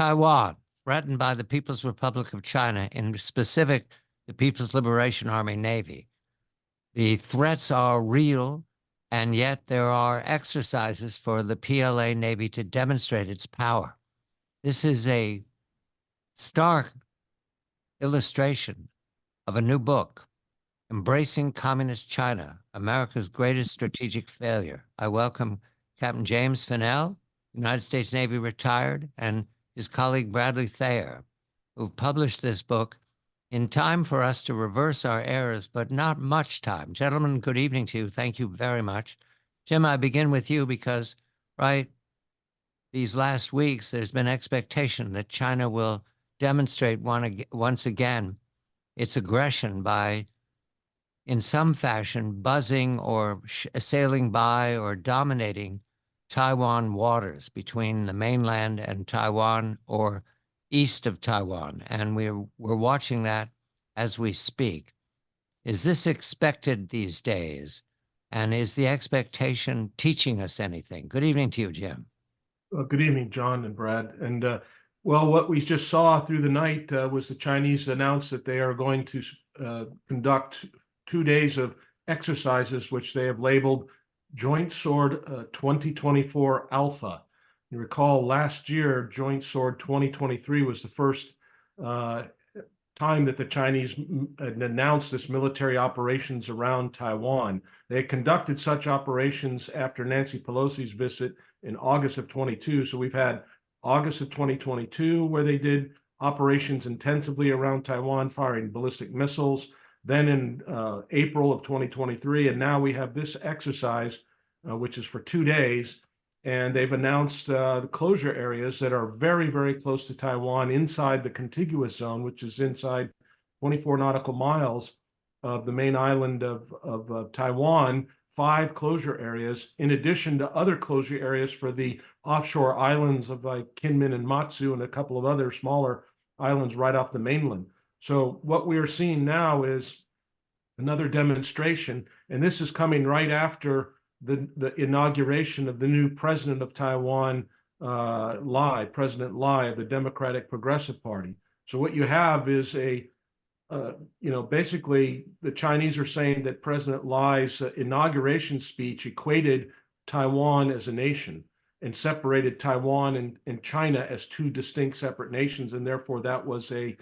Taiwan, threatened by the People's Republic of China, in specific, the People's Liberation Army Navy. The threats are real, and yet there are exercises for the PLA Navy to demonstrate its power. This is a stark illustration of a new book, Embracing Communist China, America's Greatest Strategic Failure. I welcome Captain James Fanell, United States Navy retired, and his colleague Bradley Thayer, who've published this book in time for us to reverse our errors, but not much time. Gentlemen, good evening to you. Thank you very much. Jim, I begin with you because, right, these last weeks, there's been expectation that China will demonstrate once again its aggression by, in some fashion, buzzing or sailing by or dominating Taiwan waters between the mainland and Taiwan or east of Taiwan. And we're watching that as we speak. Is this expected these days? And is the expectation teaching us anything? Good evening to you, Jim. Good evening, John and Brad. And well, what we just saw through the night was the Chinese announced that they are going to conduct 2 days of exercises, which they have labeled Joint Sword 2024 Alpha. You recall last year, Joint Sword 2023 was the first time that the Chinese announced this military operations around Taiwan. They conducted such operations after Nancy Pelosi's visit in August of 22. So we've had August of 2022, where they did operations intensively around Taiwan, firing ballistic missiles. Then in April of 2023, and now we have this exercise, which is for 2 days. And they've announced the closure areas that are very, very close to Taiwan inside the contiguous zone, which is inside 24 nautical miles of the main island of Taiwan, 5 closure areas, in addition to other closure areas for the offshore islands of like Kinmen and Matsu and a couple of other smaller islands right off the mainland. So what we are seeing now is another demonstration, and this is coming right after the inauguration of the new president of Taiwan, President Lai of the Democratic Progressive Party. So what you have is basically the Chinese are saying that President Lai's inauguration speech equated Taiwan as a nation and separated Taiwan and China as 2 distinct separate nations, and therefore that was a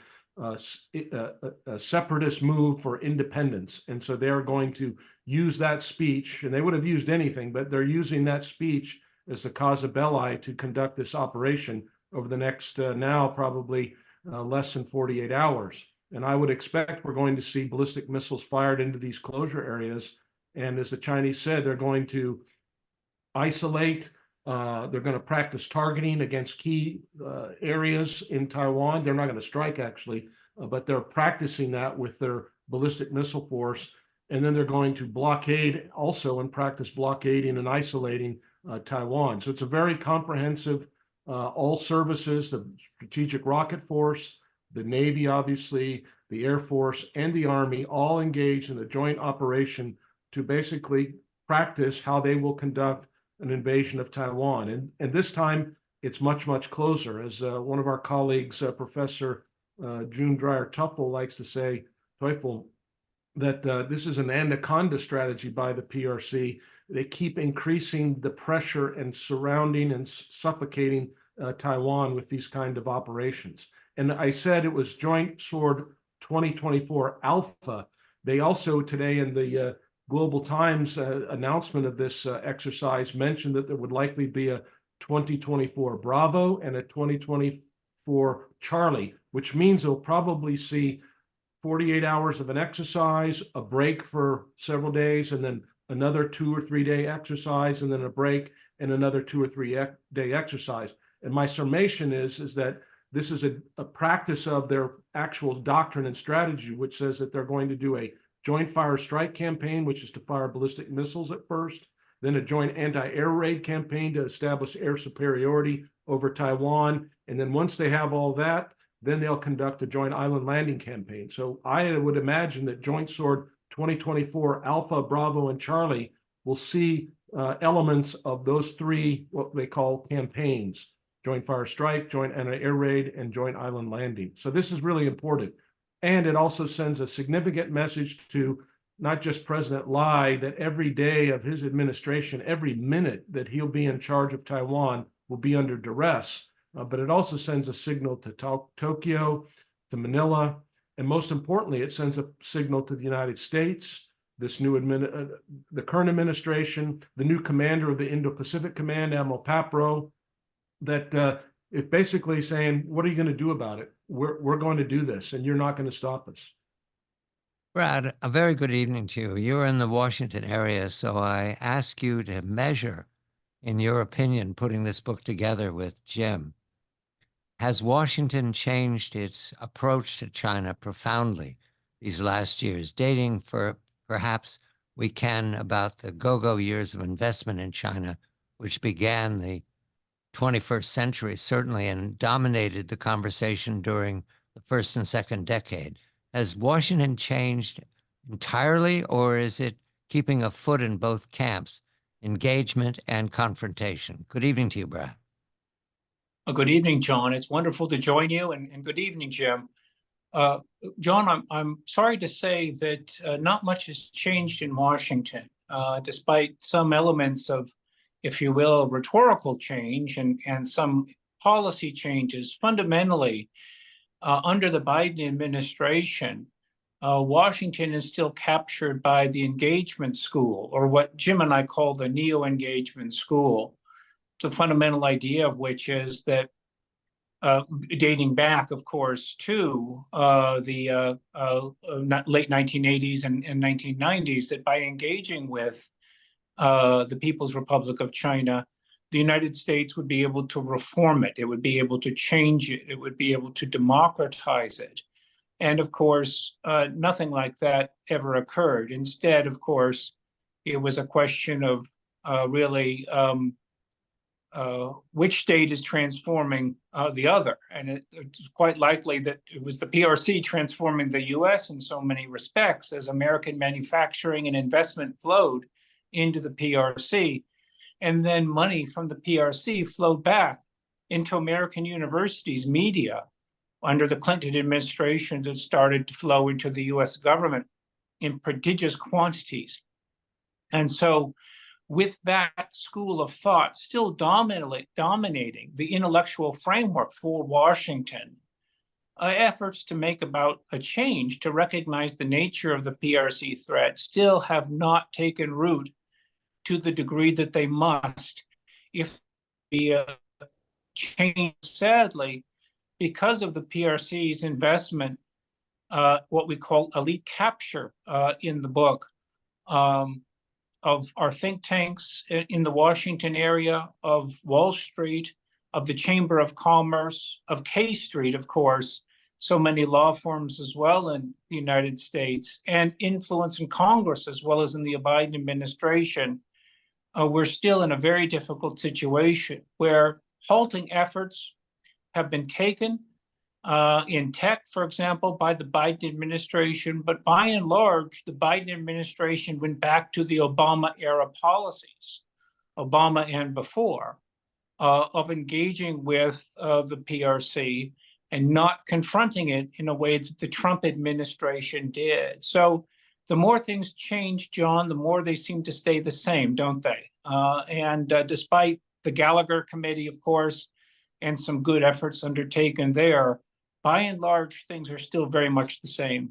separatist move for independence. And so they're going to use that speech, and they would have used anything, but they're using that speech as the causa belli to conduct this operation over the next now probably less than 48 hours. And I would expect we're going to see ballistic missiles fired into these closure areas. And as the Chinese said, they're going to isolate. They're going to practice targeting against key areas in Taiwan. They're not going to strike, actually, but they're practicing that with their ballistic missile force. And then they're going to blockade also and practice blockading and isolating Taiwan. So it's a very comprehensive, all services, the Strategic Rocket Force, the Navy, obviously, the Air Force, and the Army all engaged in a joint operation to basically practice how they will conduct an invasion of Taiwan. And this time, it's much, much closer. As one of our colleagues, Professor June Dreyer-Tuffel likes to say, Teufel, that this is an anaconda strategy by the PRC. They keep increasing the pressure and surrounding and suffocating Taiwan with these kind of operations. And I said it was Joint Sword 2024 Alpha. They also today in the Global Times announcement of this exercise mentioned that there would likely be a 2024 Bravo and a 2024 Charlie, which means they'll probably see 48 hours of an exercise, a break for several days, and then another 2 or 3 day exercise, and then a break and another 2 or 3 day exercise. And my summation is that this is a practice of their actual doctrine and strategy, which says that they're going to do a joint fire strike campaign, which is to fire ballistic missiles at first, then a joint anti-air raid campaign to establish air superiority over Taiwan. And then once they have all that, then they'll conduct a joint island landing campaign. So I would imagine that Joint Sword 2024 Alpha, Bravo, and Charlie will see elements of those 3, what they call campaigns. joint fire strike, joint anti-air raid, and joint island landing. So this is really important. And it also sends a significant message to not just President Lai that every day of his administration, every minute that he'll be in charge of Taiwan will be under duress. But it also sends a signal to Tokyo, to Manila, and most importantly, it sends a signal to the United States, this new the current administration, the new commander of the Indo-Pacific Command, Admiral Papro, that it's basically saying, what are you going to do about it? We're going to do this, and you're not going to stop us. Brad, a very good evening to you. You're in the Washington area, so I ask you to measure, in your opinion, putting this book together with Jim. Has Washington changed its approach to China profoundly these last years, dating for perhaps we can about the go-go years of investment in China, which began the 21st century, certainly, and dominated the conversation during the first and second decade? Has Washington changed entirely, or is it keeping a foot in both camps, engagement and confrontation? Good evening to you, Brad. Good evening, John. It's wonderful to join you, and good evening, Jim. John, I'm sorry to say that not much has changed in Washington, despite some elements of, if you will, rhetorical change and some policy changes. Fundamentally, under the Biden administration, Washington is still captured by the engagement school, or what Jim and I call the neo-engagement school. The fundamental idea of which is that, dating back, of course, to the late 1980s and 1990s, that by engaging with the People's Republic of China, the United States would be able to reform it. It would be able to change it. It would be able to democratize it. And of course, nothing like that ever occurred. Instead, of course, it was a question of really which state is transforming the other. And it's quite likely that it was the PRC transforming the US in so many respects, as American manufacturing and investment flowed into the PRC. And then money from the PRC flowed back into American universities, media, under the Clinton administration, that started to flow into the US government in prodigious quantities. And so with that school of thought still dominating the intellectual framework for Washington, efforts to make about a change to recognize the nature of the PRC threat still have not taken root to the degree that they must if the change, sadly, because of the PRC's investment, what we call elite capture in the book, of our think tanks in the Washington area, of Wall Street, of the Chamber of Commerce, of K Street, of course, so many law firms as well in the United States, and influence in Congress as well as in the Biden administration. We're still in a very difficult situation where halting efforts have been taken in tech, for example, by the Biden administration, but by and large, the Biden administration went back to the Obama era policies, Obama and before, of engaging with the PRC and not confronting it in a way that the Trump administration did. So the more things change, John, the more they seem to stay the same, don't they? And despite the Gallagher Committee, of course, and some good efforts undertaken there, by and large, things are still very much the same.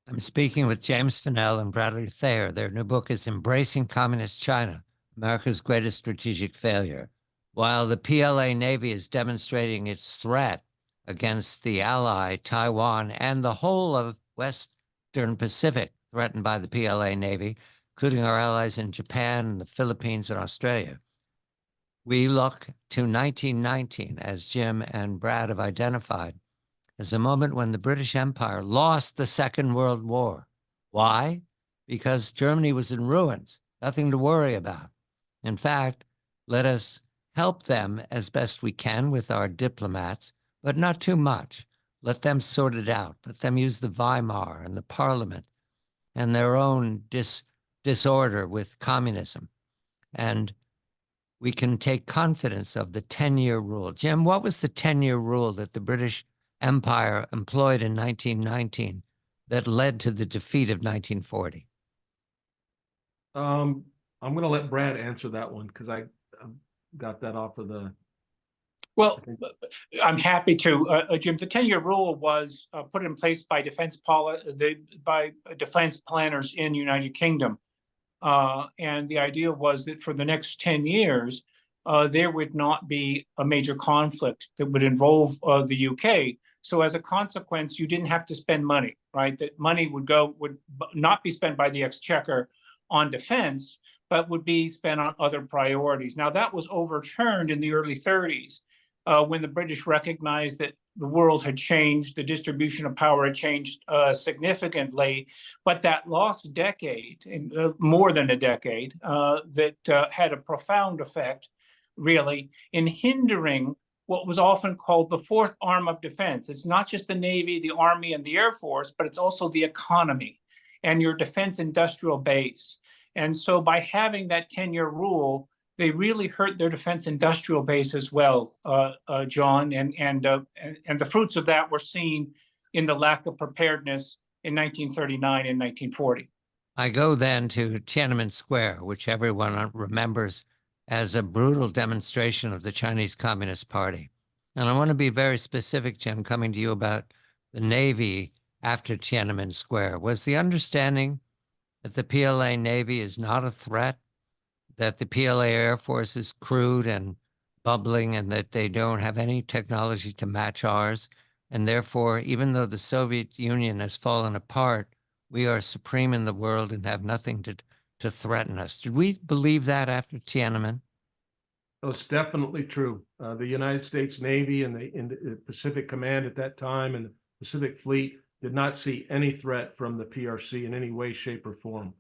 I'm speaking with James Fanell and Bradley Thayer. Their new book is Embracing Communist China, America's Greatest Strategic Failure. While the PLA Navy is demonstrating its threat against the ally, Taiwan, and the whole of Western Pacific threatened by the PLA Navy, including our allies in Japan, the Philippines, and Australia, we look to 1919, as Jim and Brad have identified, as a moment when the British Empire lost the Second World War. Why? Because Germany was in ruins, nothing to worry about. In fact, let us help them as best we can with our diplomats, but not too much. Let them sort it out. Let them use the Weimar and the Parliament and their own disorder with communism. And we can take confidence of the 10-year rule. Jim, what was the 10-year rule that the British Empire employed in 1919 that led to the defeat of 1940? I'm going to let Brad answer that one because I got that off of the. Well, I'm happy to, Jim. The 10-year rule was put in place by defense planners in United Kingdom, and the idea was that for the next 10 years, there would not be a major conflict that would involve the UK. So as a consequence, you didn't have to spend money, right? That money would not be spent by the Exchequer on defense, but would be spent on other priorities. Now that was overturned in the early 30s. When the British recognized that the world had changed, the distribution of power had changed significantly, but that lost decade, more than a decade, that had a profound effect, really, in hindering what was often called the fourth arm of defense. It's not just the Navy, the Army, and the Air Force, but it's also the economy and your defense industrial base. And so by having that 10-year rule, they really hurt their defense industrial base as well, John, and the fruits of that were seen in the lack of preparedness in 1939 and 1940. I go then to Tiananmen Square, which everyone remembers as a brutal demonstration of the Chinese Communist Party. And I want to be very specific, Jim, coming to you about the Navy after Tiananmen Square. Was the understanding that the PLA Navy is not a threat, that the PLA Air Force is crude and bubbling, and that they don't have any technology to match ours, and therefore, even though the Soviet Union has fallen apart, we are supreme in the world and have nothing to threaten us? Did we believe that after Tiananmen? It's definitely true. The United States Navy and the Pacific Command at that time and the Pacific Fleet did not see any threat from the PRC in any way, shape, or form.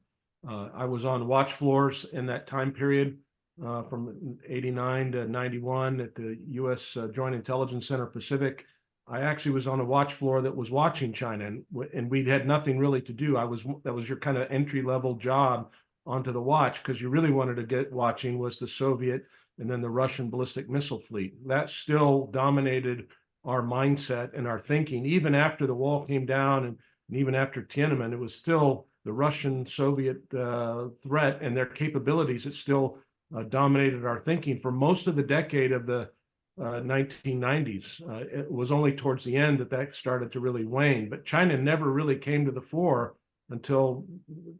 I was on watch floors in that time period from 89 to 91 at the U.S. Joint Intelligence Center Pacific. I actually was on a watch floor that was watching China, and we'd had nothing really to do. That was your kind of entry-level job onto the watch, because you really wanted to get watching was the Soviet and then the Russian ballistic missile fleet. That still dominated our mindset and our thinking. Even after the wall came down and even after Tiananmen, it was still the Russian-Soviet threat and their capabilities that still dominated our thinking for most of the decade of the 1990s. It was only towards the end that started to really wane, but China never really came to the fore until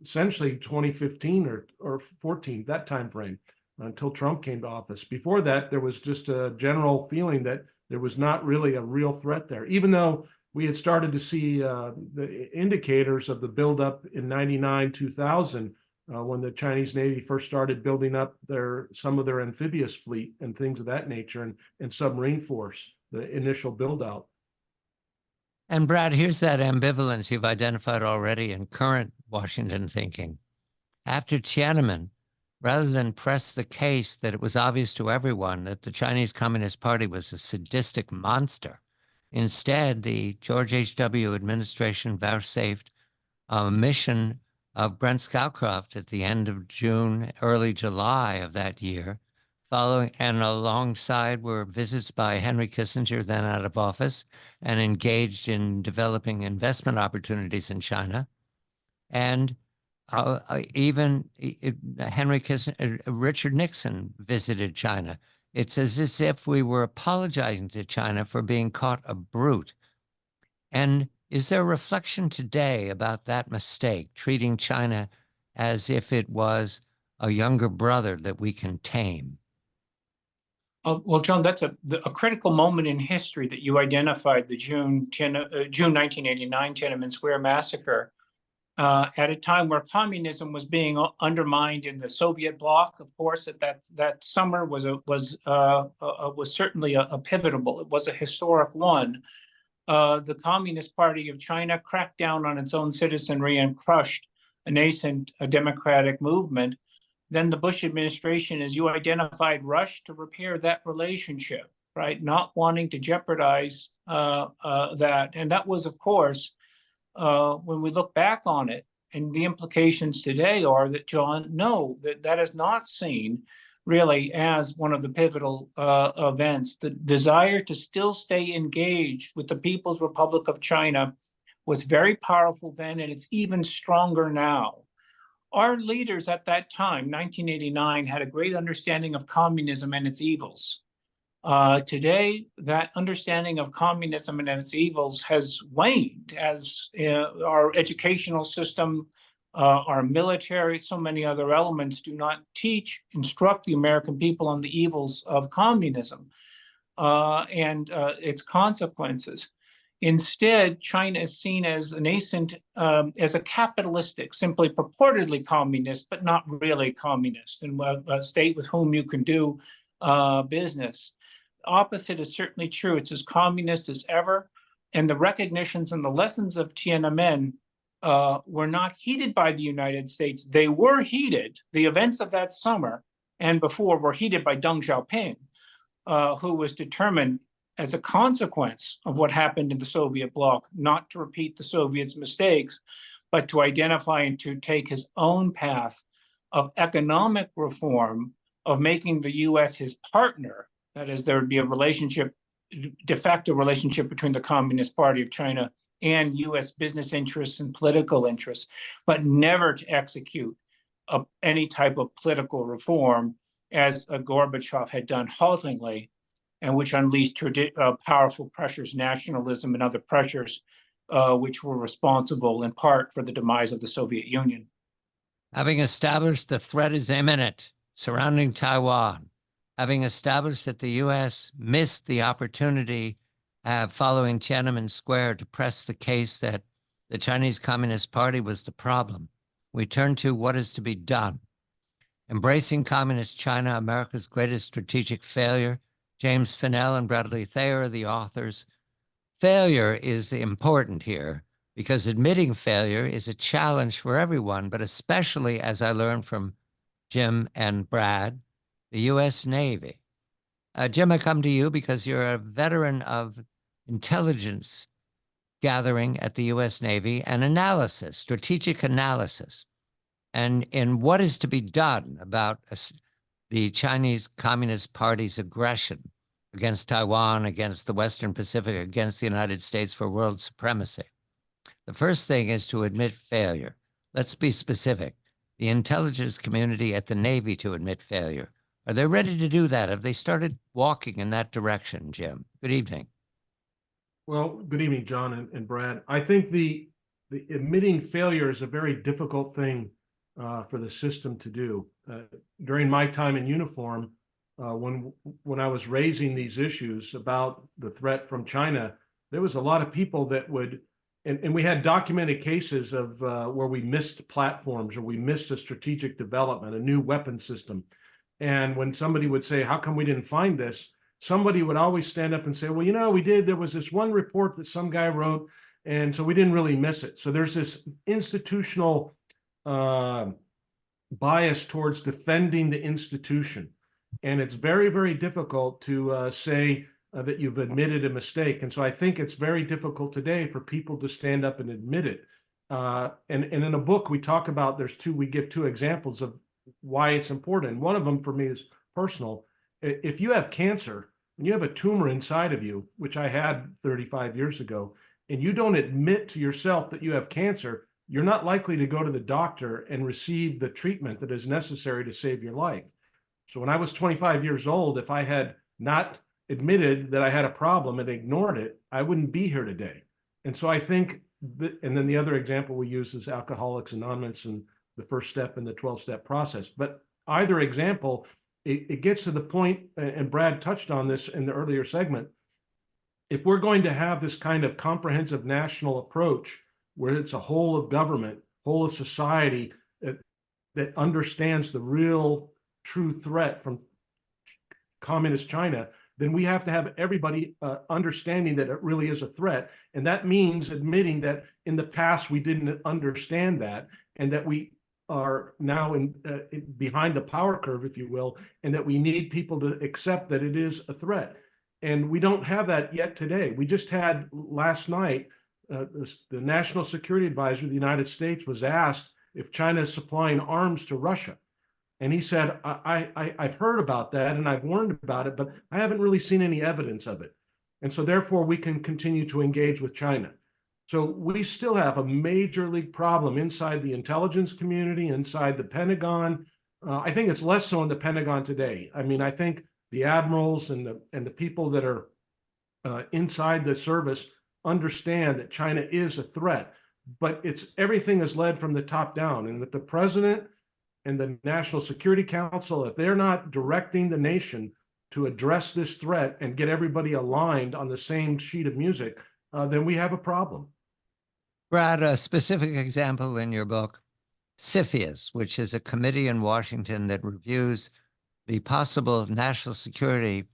essentially 2015 or 14, that time frame, until Trump came to office. Before that, there was just a general feeling that there was not really a real threat there, even though we had started to see the indicators of the buildup in 99, 2000, when the Chinese Navy first started building up some of their amphibious fleet and things of that nature, and submarine force, the initial build out. And Brad, here's that ambivalence you've identified already in current Washington thinking. After Tiananmen, rather than press the case that it was obvious to everyone that the Chinese Communist Party was a sadistic monster, instead, the George H.W. administration vouchsafed a mission of Brent Scowcroft at the end of June, early July of that year, and alongside were visits by Henry Kissinger, then out of office, and engaged in developing investment opportunities in China. And even Henry Kissinger, Richard Nixon visited China. It's as if we were apologizing to China for being caught a brute. And is there a reflection today about that mistake, treating China as if it was a younger brother that we can tame? Well, John, that's a critical moment in history that you identified, the June 1989 Tiananmen Square massacre, at a time where communism was being undermined in the Soviet bloc. Of course, that summer was certainly a pivotal. It was a historic one. The Communist Party of China cracked down on its own citizenry and crushed a nascent democratic movement. Then the Bush administration, as you identified, rushed to repair that relationship, right? Not wanting to jeopardize that. And that was, of course, when we look back on it, and the implications today are that, John, no, that is not seen really as one of the pivotal events. The desire to still stay engaged with the People's Republic of China was very powerful then, and it's even stronger now. Our leaders at that time, 1989, had a great understanding of communism and its evils. Today, that understanding of communism and its evils has waned as our educational system, our military, so many other elements do not instruct the American people on the evils of communism and its consequences. Instead, China is seen as a nascent, as a capitalistic, simply purportedly communist, but not really communist, and a state with whom you can do business. Opposite is certainly true. It's as communist as ever, and the recognitions and the lessons of Tiananmen were not heeded by the United States. They were heeded. The events of that summer and before were heeded by Deng Xiaoping, who was determined, as a consequence of what happened in the Soviet bloc, not to repeat the Soviets' mistakes, but to identify and to take his own path of economic reform, of making the US his partner. That is, there would be a relationship, de facto relationship between the Communist Party of China and US business interests and political interests, but never to execute any type of political reform, as Gorbachev had done haltingly, and which unleashed powerful pressures, nationalism and other pressures, which were responsible in part for the demise of the Soviet Union. Having established the threat is imminent surrounding Taiwan, having established that the U.S. missed the opportunity following Tiananmen Square to press the case that the Chinese Communist Party was the problem, we turn to what is to be done. Embracing Communist China, America's greatest strategic failure. James Fanell and Bradley Thayer are the authors. Failure is important here because admitting failure is a challenge for everyone, but especially, as I learned from Jim and Brad, the U.S. Navy. Jim, I come to you because you're a veteran of intelligence gathering at the U.S. Navy and analysis, strategic analysis, and in what is to be done about the Chinese Communist Party's aggression against Taiwan, against the Western Pacific, against the United States for world supremacy. The first thing is to admit failure. Let's be specific. The intelligence community at the Navy to admit failure. Are they ready to do that? Have they started walking in that direction, Jim? Good evening. Well, good evening, John and Brad. I think the admitting failure is a very difficult thing for the system to do. During my time in uniform, when I was raising these issues about the threat from China, there was a lot of people that would, and we had documented cases of where we missed platforms or we missed a strategic development, a new weapon system. And when somebody would say, how come we didn't find this? Somebody would always stand up and say, well, you know, we did. There was this one report that some guy wrote, and so we didn't really miss it. So there's this institutional bias towards defending the institution. And it's very, very difficult to say that you've admitted a mistake. And so I think it's very difficult today for people to stand up and admit it. And in a book, we talk about, we give two examples of why it's important. One of them for me is personal. If you have cancer and you have a tumor inside of you, which I had 35 years ago, and you don't admit to yourself that you have cancer, you're not likely to go to the doctor and receive the treatment that is necessary to save your life. So when I was 25 years old, if I had not admitted that I had a problem and ignored it, I wouldn't be here today. And so I think, and then the other example we use is Alcoholics Anonymous and the first step in the 12-step process. But either example, it gets to the point, and Brad touched on this in the earlier segment, if we're going to have this kind of comprehensive national approach where it's a whole of government, whole of society that understands the real true threat from communist China, then we have to have everybody understanding that it really is a threat. And that means admitting that in the past we didn't understand that, and that we are now behind the power curve, if you will, and that we need people to accept that it is a threat. And we don't have that yet today. We just had last night, the National Security Advisor of the United States was asked if China is supplying arms to Russia. And he said, I've heard about that and I've learned about it, but I haven't really seen any evidence of it. And so therefore we can continue to engage with China. So we still have a major league problem inside the intelligence community, inside the Pentagon. I think it's less so in the Pentagon today. I mean, I think the admirals and the people that are inside the service understand that China is a threat, but everything is led from the top down, and that the president and the National Security Council, if they're not directing the nation to address this threat and get everybody aligned on the same sheet of music, then we have a problem. Brad, a specific example in your book, CFIUS, which is a committee in Washington that reviews the possible national security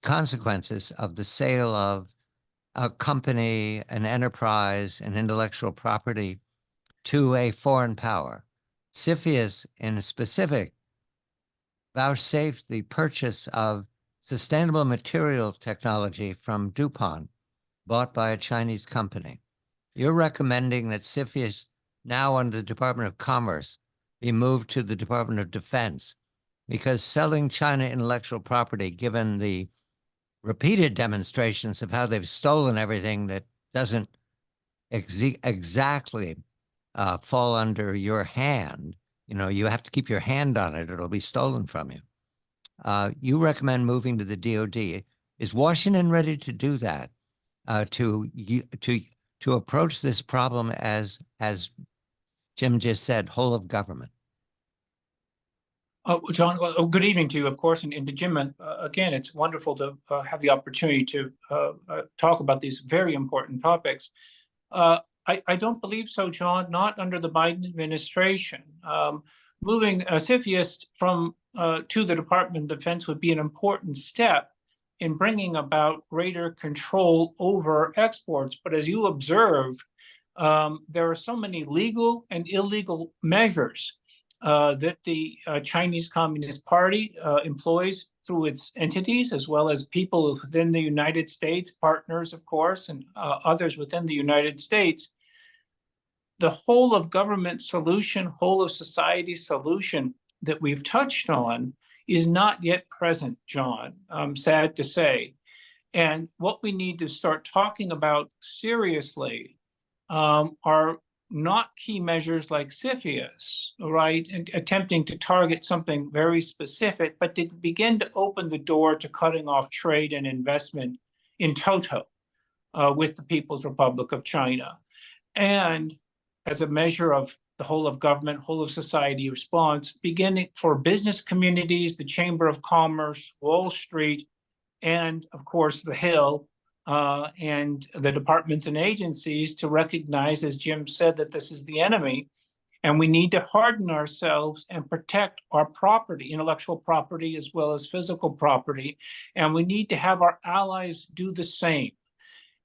consequences of the sale of a company, an enterprise, an intellectual property to a foreign power. CFIUS, in specific, vouchsafed the purchase of sustainable material technology from DuPont, bought by a Chinese company. You're recommending that CFIUS, now under the Department of Commerce, be moved to the Department of Defense, because selling China intellectual property, given the repeated demonstrations of how they've stolen everything that doesn't exactly fall under your hand, you have to keep your hand on it, it'll be stolen from you. You recommend moving to the DOD. Is Washington ready to do that, to approach this problem as Jim just said, whole of government? John, well, good evening to you, of course, and to Jim. Again, it's wonderful to have the opportunity to talk about these very important topics. I don't believe so, John, not under the Biden administration. Moving CFIUS from to the Department of Defense would be an important step in bringing about greater control over exports. But as you observed, there are so many legal and illegal measures that the Chinese Communist Party employs through its entities, as well as people within the United States, partners, of course, and others within the United States. The whole of government solution, whole of society solution that we've touched on is not yet present, John, I'm sad to say. And what we need to start talking about seriously are not key measures like CFIUS, right, and attempting to target something very specific, but to begin to open the door to cutting off trade and investment in toto with the People's Republic of China. And as a measure of the whole of government, whole of society response, beginning for business communities, the Chamber of Commerce, Wall Street, and of course the Hill, and the departments and agencies to recognize, as Jim said, that this is the enemy, and we need to harden ourselves and protect our property, intellectual property as well as physical property, and we need to have our allies do the same.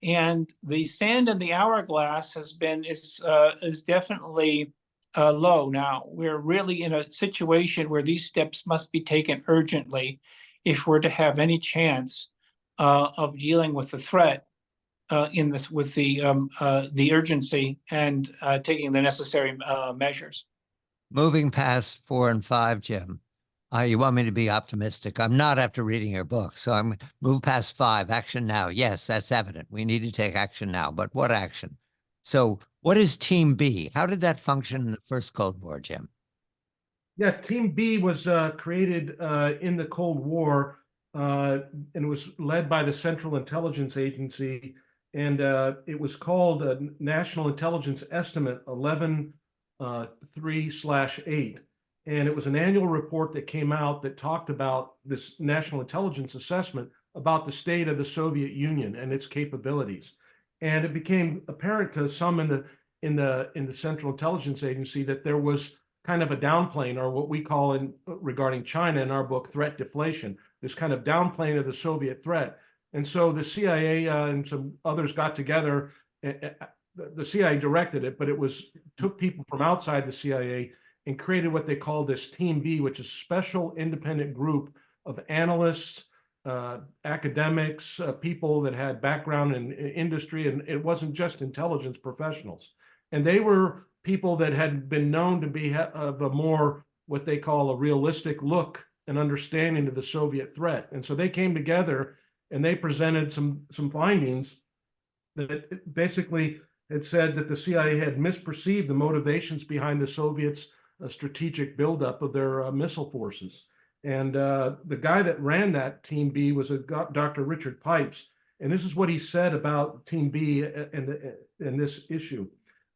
And the sand in the hourglass is definitely low now. We're really in a situation where these steps must be taken urgently if we're to have any chance of dealing with the threat with the urgency and taking the necessary measures. Moving past 4 and 5, Jim, you want me to be optimistic. I'm not after reading your book, so I'm move past 5. Action now. Yes, that's evident. We need to take action now, but what action? So what is Team B? How did that function in the first Cold War, Jim? Yeah, Team B was created in the Cold War, and it was led by the Central Intelligence Agency, and it was called National Intelligence Estimate 11-3/8. And it was an annual report that came out that talked about this national intelligence assessment about the state of the Soviet Union and its capabilities. And it became apparent to some in the Central Intelligence Agency that there was kind of a downplaying, or what we call regarding China in our book, threat deflation, this kind of downplaying of the Soviet threat. And so the CIA and some others got together. The CIA directed it, but it took people from outside the CIA and created what they call this Team B, which is a special independent group of analysts, academics, people that had background in industry, and it wasn't just intelligence professionals. And they were people that had been known to be of a more what they call a realistic look and understanding of the Soviet threat. And so they came together and they presented some findings that basically had said that the CIA had misperceived the motivations behind the Soviets' strategic buildup of their missile forces. And the guy that ran that Team B was Dr. Richard Pipes. And this is what he said about Team B and this issue.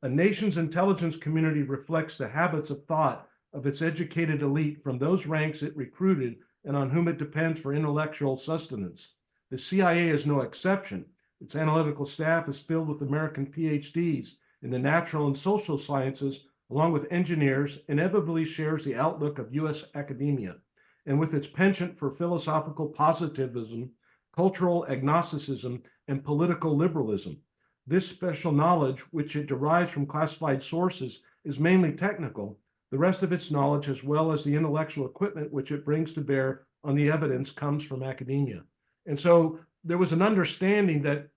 A nation's intelligence community reflects the habits of thought of its educated elite from those ranks it recruited and on whom it depends for intellectual sustenance. The CIA is no exception. Its analytical staff is filled with American PhDs in the natural and social sciences, along with engineers, inevitably shares the outlook of US academia. And with its penchant for philosophical positivism, cultural agnosticism, and political liberalism. This special knowledge, which it derives from classified sources, is mainly technical. The rest of its knowledge, as well as the intellectual equipment which it brings to bear on the evidence, comes from academia. And so there was an understanding that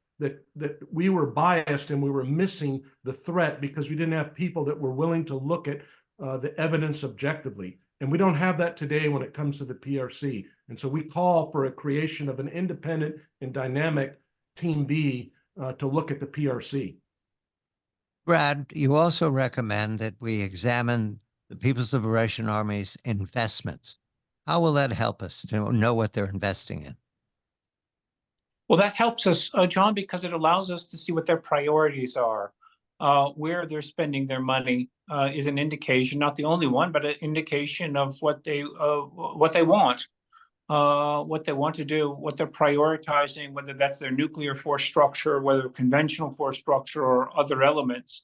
we were biased and we were missing the threat because we didn't have people that were willing to look at the evidence objectively. And we don't have that today when it comes to the PRC. And so we call for a creation of an independent and dynamic Team B to look at the PRC. Brad, you also recommend that we examine the People's Liberation Army's investments. How will that help us to know what they're investing in? Well, that helps us, John, because it allows us to see what their priorities are. Where they're spending their money is an indication, not the only one, but an indication of what they want, what they want to do, what they're prioritizing, whether that's their nuclear force structure, whether conventional force structure, or other elements.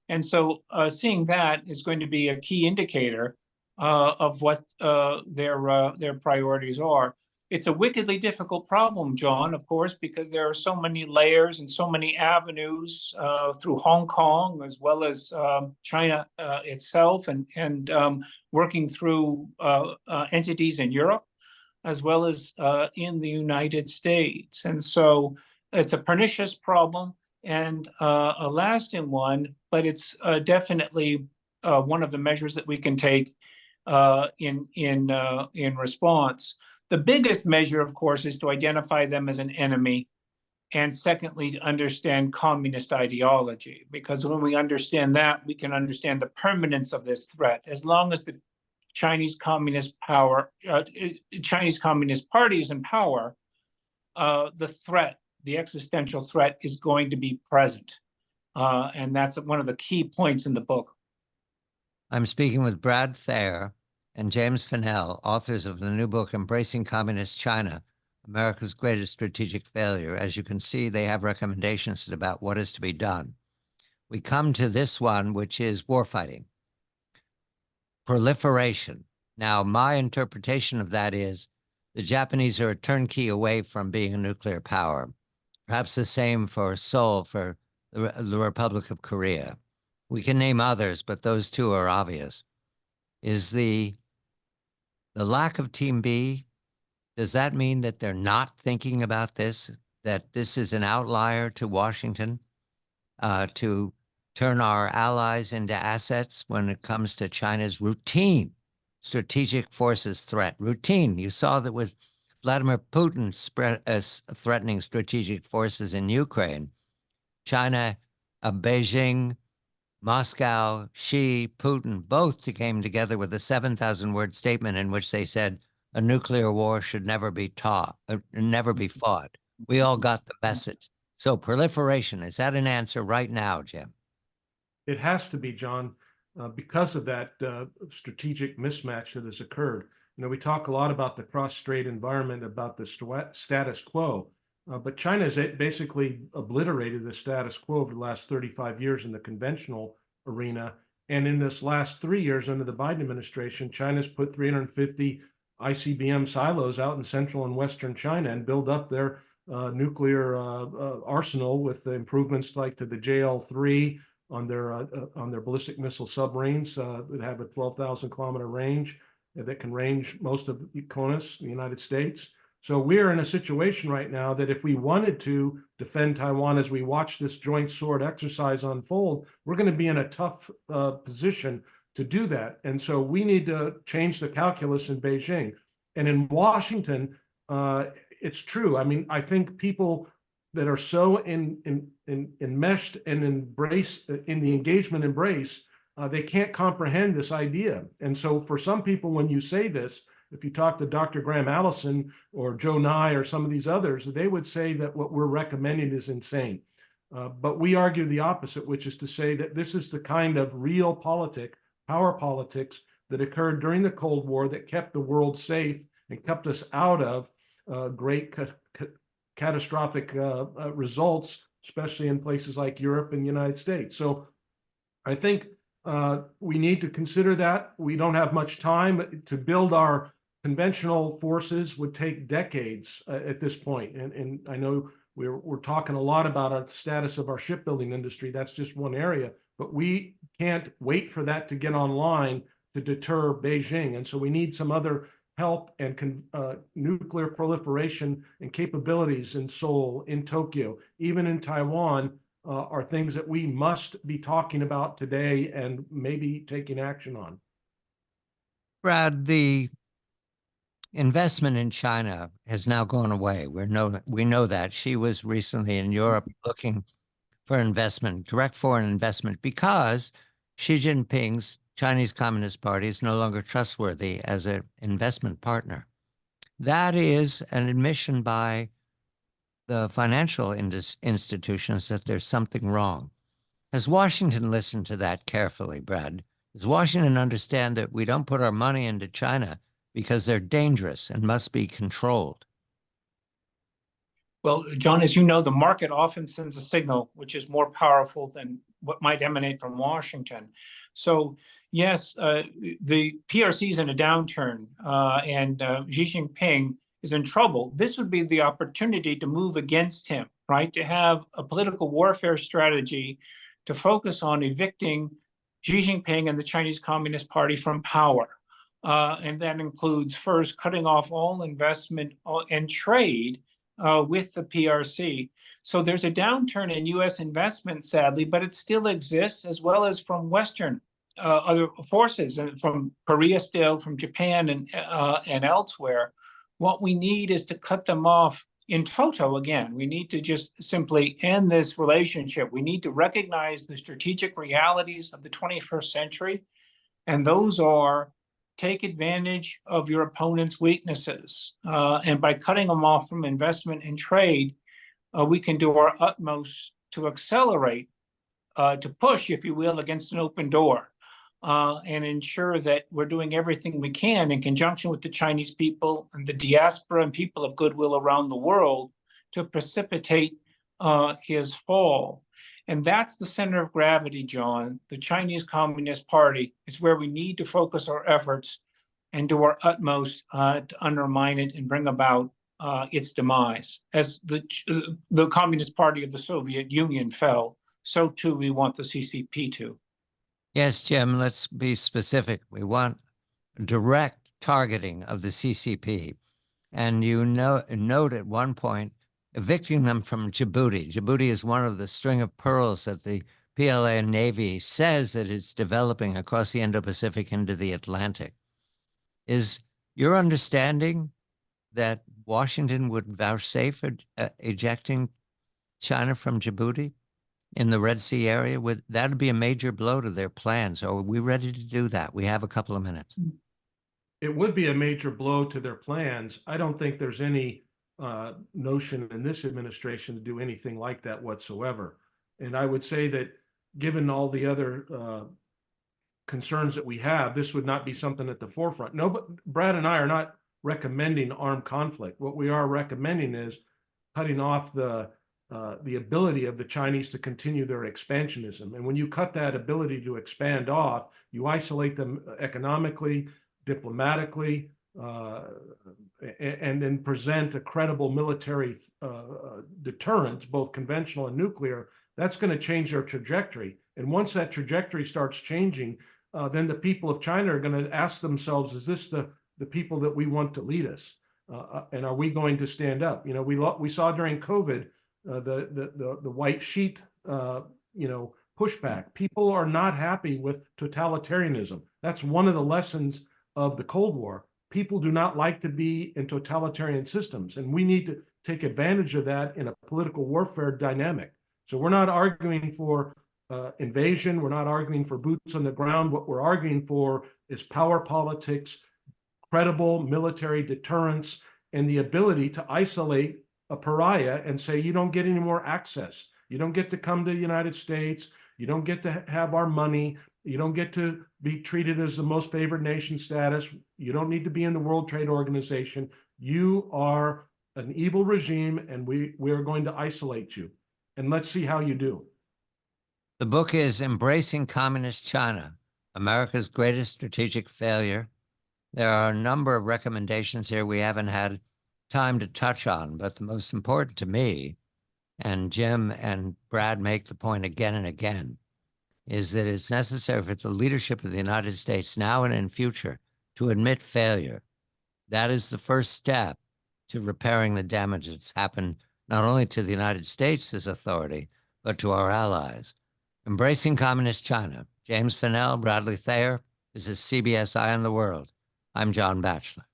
And so seeing that is going to be a key indicator of what their priorities are. It's a wickedly difficult problem, John, of course, because there are so many layers and so many avenues through Hong Kong, as well as China itself, and working through entities in Europe, as well as in the United States. And so it's a pernicious problem and a lasting one, but it's definitely one of the measures that we can take in response. The biggest measure, of course, is to identify them as an enemy, and secondly, to understand communist ideology, because when we understand that, we can understand the permanence of this threat. As long as the Chinese Communist Party is in power, the threat, the existential threat, is going to be present, and that's one of the key points in the book. I'm speaking with Brad Thayer and James Fanell, authors of the new book, Embracing Communist China, America's Greatest Strategic Failure. As you can see, they have recommendations about what is to be done. We come to this one, which is warfighting. Proliferation. Now, my interpretation of that is the Japanese are a turnkey away from being a nuclear power. Perhaps the same for Seoul, for the Republic of Korea. We can name others, but those two are obvious. Is the lack of Team B, does that mean that they're not thinking about this, that this is an outlier to Washington to turn our allies into assets when it comes to China's routine strategic forces threat? Routine. You saw that with Vladimir Putin threatening strategic forces in Ukraine. China, Beijing, Moscow, Xi, Putin, both came together with a 7,000-word statement in which they said a nuclear war should never be fought. We all got the message. So proliferation, is that an answer right now, Jim? It has to be, John, because of that strategic mismatch that has occurred. You know, we talk a lot about the cross-strait environment, about the status quo, but China has basically obliterated the status quo over the last 35 years in the conventional arena. And in this last 3 years under the Biden administration, China's put 350 ICBM silos out in central and western China and build up their nuclear arsenal with the improvements like to the JL-3 on their ballistic missile submarines that have a 12,000-kilometer range that can range most of CONUS, the United States. So we're in a situation right now that if we wanted to defend Taiwan as we watch this joint sword exercise unfold, we're going to be in a tough position to do that. And so we need to change the calculus in Beijing. And in Washington, it's true. I mean, I think people that are so enmeshed and embrace in the engagement embrace, they can't comprehend this idea. And so for some people, when you say this, if you talk to Dr. Graham Allison or Joe Nye or some of these others, they would say that what we're recommending is insane. But we argue the opposite, which is to say that this is the kind of real power politics that occurred during the Cold War that kept the world safe and kept us out of great catastrophic results, especially in places like Europe and the United States. So I think we need to consider that. We don't have much time. To build our conventional forces would take decades at this point. And I know we're talking a lot about the status of our shipbuilding industry. That's just one area, but we can't wait for that to get online to deter Beijing. And so we need some other help, and nuclear proliferation and capabilities in Seoul, in Tokyo, even in Taiwan, are things that we must be talking about today and maybe taking action on. Brad, the investment in China has now gone away. We know that. She was recently in Europe looking for investment, direct foreign investment, because Xi Jinping's Chinese Communist Party is no longer trustworthy as an investment partner. That is an admission by the financial institutions that there's something wrong. Has Washington listened to that carefully, Brad? Does Washington understand that we don't put our money into China because they're dangerous and must be controlled? Well, John, as you know, the market often sends a signal which is more powerful than what might emanate from Washington. So yes, the PRC is in a downturn, and Xi Jinping is in trouble. This would be the opportunity to move against him, right? To have a political warfare strategy to focus on evicting Xi Jinping and the Chinese Communist Party from power. And that includes first cutting off all investment and trade with the PRC. So there's a downturn in U.S. investment, sadly, but it still exists, as well as from Western other forces, and from Korea still, from Japan and elsewhere. What we need is to cut them off in toto again. We need to just simply end this relationship. We need to recognize the strategic realities of the 21st century, and those are take advantage of your opponent's weaknesses. And by cutting them off from investment and trade, we can do our utmost to accelerate, to push, if you will, against an open door, and ensure that we're doing everything we can in conjunction with the Chinese people and the diaspora and people of goodwill around the world to precipitate his fall. And that's the center of gravity, John. The Chinese Communist Party is where we need to focus our efforts and do our utmost to undermine it and bring about its demise. As the Communist Party of the Soviet Union fell, so too we want the CCP to. Yes, Jim, let's be specific. We want direct targeting of the CCP. And you note at one point, evicting them from Djibouti. Djibouti is one of the string of pearls that the PLA Navy says that it's developing across the Indo-Pacific into the Atlantic. Is your understanding that Washington would vouchsafe ejecting China from Djibouti in the Red Sea area? That would be a major blow to their plans. Are we ready to do that? We have a couple of minutes. It would be a major blow to their plans. I don't think there's any notion in this administration to do anything like that whatsoever. And I would say that given all the other concerns that we have, this would not be something at the forefront. No, but Brad and I are not recommending armed conflict. What we are recommending is cutting off the ability of the Chinese to continue their expansionism. And when you cut that ability to expand off, you isolate them economically, diplomatically, and then present a credible military deterrent, both conventional and nuclear. That's going to change their trajectory. And once that trajectory starts changing, then the people of China are going to ask themselves, is this the people that we want to lead us? And are we going to stand up? You know, we saw during COVID, the white sheet, pushback. People are not happy with totalitarianism. That's one of the lessons of the Cold War. People do not like to be in totalitarian systems, and we need to take advantage of that in a political warfare dynamic. So we're not arguing for invasion. We're not arguing for boots on the ground. What we're arguing for is power politics, credible military deterrence, and the ability to isolate a pariah and say, you don't get any more access. You don't get to come to the United States. You don't get to have our money. You don't get to be treated as the most favored nation status. You don't need to be in the World Trade Organization. You are an evil regime, and we are going to isolate you. And let's see how you do. The book is Embracing Communist China, America's Greatest Strategic Failure. There are a number of recommendations here we haven't had time to touch on, but the most important to me, and Jim and Brad make the point again and again, is that it's necessary for the leadership of the United States now and in future to admit failure. That is the first step to repairing the damage that's happened not only to the United States as authority, but to our allies. Embracing Communist China. James Fanell, Bradley Thayer. This is CBS Eye on the World. I'm John Batchelor.